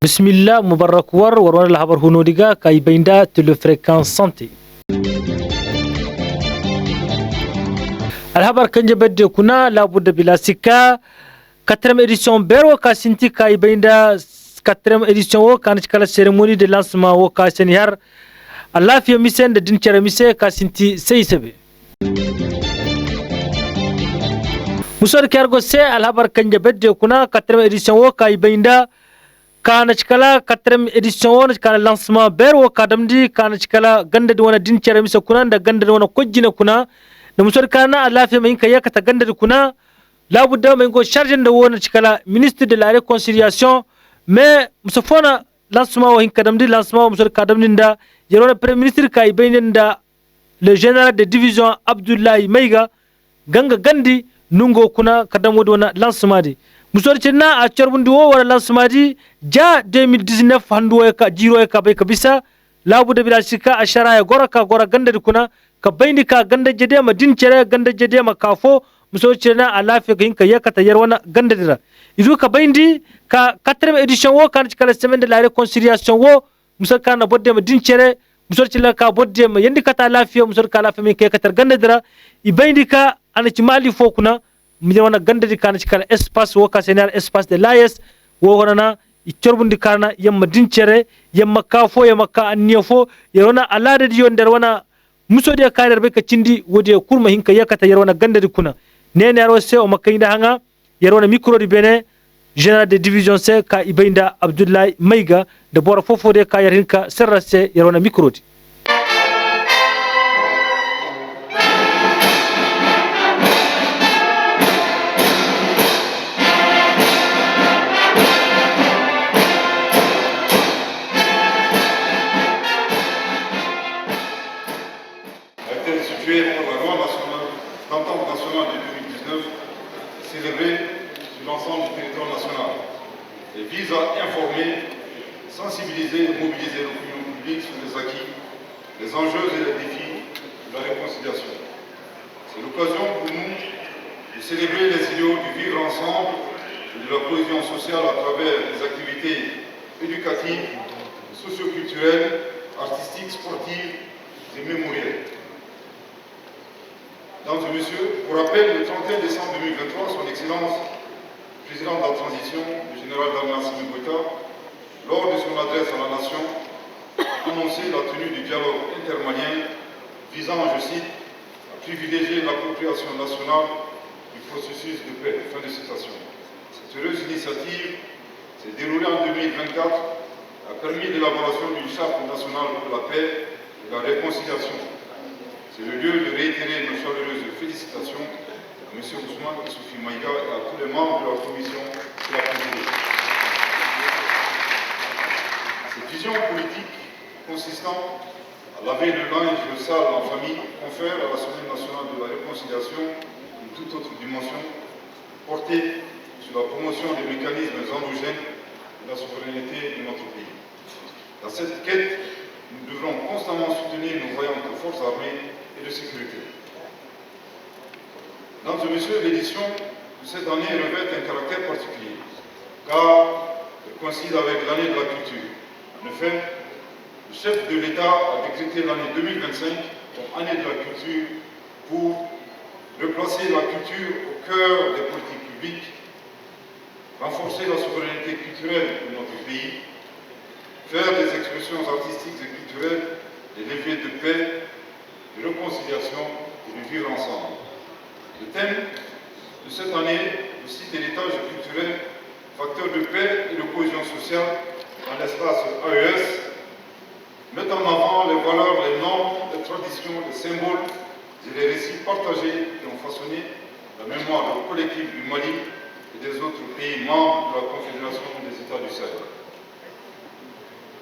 Bismillah Mubarak War warwana la habar hunodiga kaibainda telefrequence santé. Alhabar kanje bedde kuna la budda bila sika 4e édition berwo kasinti kaibainda 4e édition wo kan kala cérémonie de lancement wo kaseni har Allah fi misen de din cere mise kasinti seysebe. Musor kergo se alhabar kanje bedde kuna 4e édition wo kaibainda kana cikala 4e édition wona kana lancement berwo kadamdi kana cikala ganda di wona din cere misa kuna da ganda di wona kojjina kuna da musor kana alafi mai kaya kata ganda di kuna labudda mai go charge da wona cikala ministre de la réconciliation mais musafona lancement wo hin kadamdi lancement musor kadamdi da yerona premier ministre kay baynen da le général de division Abdoulaye Maiga ganga gandi nungo kuna kadam wodi wona lancement di musor cinna a corbundi wo wala lancement di ja 2019 handu ka jiro ka bay kabisa labu da bila shika ashara ya gora ka gora ganda di kuna ka bayni ka ganda jede ma din cere ganda jede ma kafo musor cinna a lafiya ga hinka yakata yar wana ganda dira idu ka bayndi ka 4e édition wo kan kala semaine de la réconciliation wo musor kana bodde ma din cere musor cinna ka bodde ma yandi kata lafiya musor ka lafiya min kay katar ganda dira i bayndi ka ana ci mali fo kuna mi wana ganda di kana kala espace wo ka senar espace de l'AES wo wana i corbundi kana yamma dincere yamma kafo yamma ka anniyafo yarona alada di yon der wana musodi ka der be ka cindi wodi kurma hinka yakata yarona ganda di kuna nene yaro se o makayda hanga yarona micro di bene général de division C ka ibainda Abdoulaye Maiga de bora fofo de ka yarinka serrase yarona micro di Pour la loi nationale, l'entente nationale de 2019, célébrée sur l'ensemble du territoire national, et vise à informer, sensibiliser et mobiliser l'opinion publique sur les acquis, les enjeux et les défis de la réconciliation. C'est l'occasion pour nous de célébrer les idéaux du vivre ensemble et de la cohésion sociale à travers des activités éducatives, socio-culturelles, artistiques, sportives et mémorielles. Mesdames et messieurs, pour rappel, le 31 décembre 2023, son Excellence, président de la transition, le général d'armée Assimi Goïta, lors de son adresse à la nation, a annoncé la tenue du dialogue intermalien visant, je cite, à privilégier l'appropriation nationale du processus de paix. Fin de citation. Cette heureuse initiative s'est déroulée en 2024, a permis l'élaboration d'une charte nationale pour la paix et la réconciliation. C'est le lieu de réitérer nos chaleureuses félicitations à M. Ousmane Sophie Maïga et à tous les membres de la commission de la présidée. Cette vision politique consistant à laver le linge sale en famille confère à la Semaine nationale de la réconciliation une toute autre dimension portée sur la promotion des mécanismes endogènes de la souveraineté de notre pays. Dans cette quête, nous devrons constamment soutenir nos vaillantes forces armées et de sécurité. Mesdames et messieurs, l'édition de cette année revêt un caractère particulier, car elle coïncide avec l'année de la culture. En effet, le chef de l'État a décrété l'année 2025 comme année de la culture pour replacer la culture au cœur des politiques publiques, renforcer la souveraineté culturelle de notre pays, faire des expressions artistiques et culturelles des leviers de paix, de réconciliation et de vivre ensemble. Le thème de cette année, le site héritage culturel, facteur de paix et de cohésion sociale dans l'espace AES, met en avant les valeurs, les normes, les traditions, les symboles et les récits partagés qui ont façonné la mémoire collective du Mali et des autres pays membres de la Confédération des États du Sahel.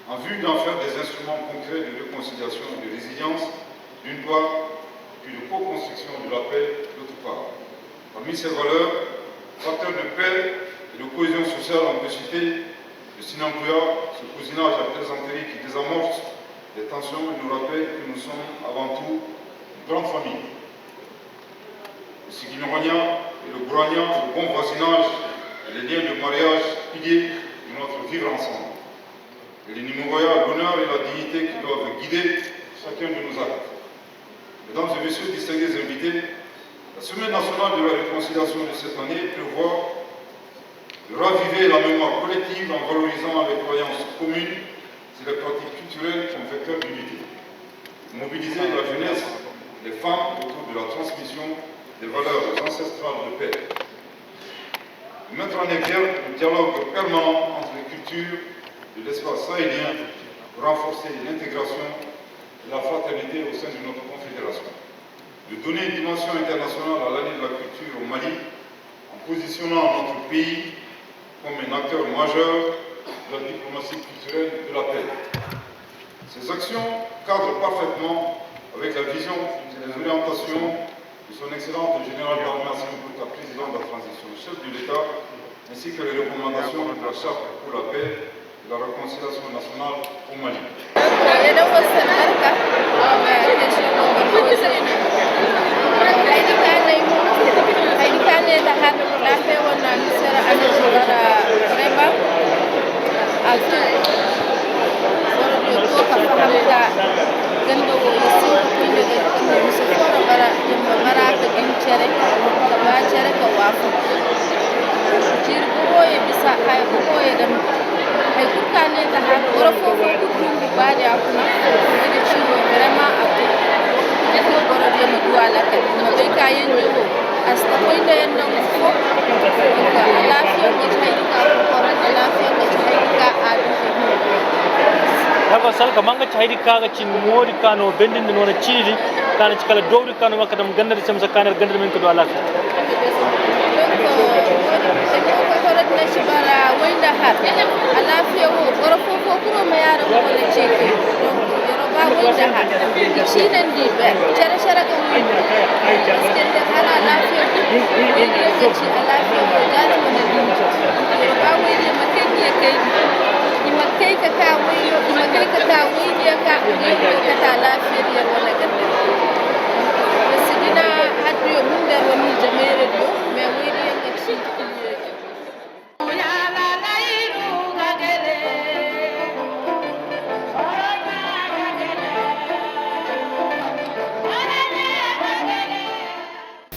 En vue d'en faire des instruments concrets de réconciliation et de résilience, d'une part, puis de co-construction de la paix, d'autre part. Parmi ces valeurs, facteurs de paix et de cohésion sociale, on peut citer le Sinampuya, ce cousinage à plaisanterie qui désamorce les tensions et nous rappelle que nous sommes avant tout une grande famille. Le Siginourania et le Gourania, le bon voisinage et les liens de mariage piliers de notre vivre ensemble. et l'inimmoya, l'honneur et la dignité qui doivent guider chacun de nos actes. Mesdames et messieurs, distingués invités, la Semaine nationale de la réconciliation de cette année prévoit de raviver la mémoire collective en valorisant les croyances communes et les pratiques culturelles comme vecteurs d'unité. Mobiliser la jeunesse, les femmes autour de la transmission des valeurs ancestrales de paix. Mettre en exergue le dialogue permanent entre les cultures de l'espace sahélien pour renforcer l'intégration et la fraternité au sein de notre confédération. De donner une dimension internationale à l'année de la culture au Mali en positionnant notre pays comme un acteur majeur de la diplomatie culturelle de la paix. Ces actions cadrent parfaitement avec la vision et les orientations de son excellente général d'armée Assimi-Goïta, président de la transition, chef de l'État, ainsi que les recommandations de la Charte pour la paix et la réconciliation nationale au Mali. Daga salka manga chahidi kaga cin modi kano bendin no na chiri kana cikala dowri kano makadam gandar sam sakanar gandar men ko do alafi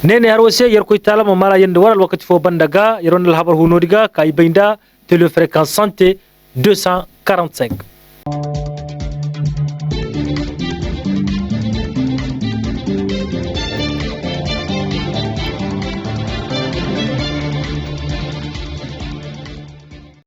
nene har wose yer ko tala mo mala yende waral wakati fo bandaga yeron al habar hunodiga kay bayinda télé fréquence santé 245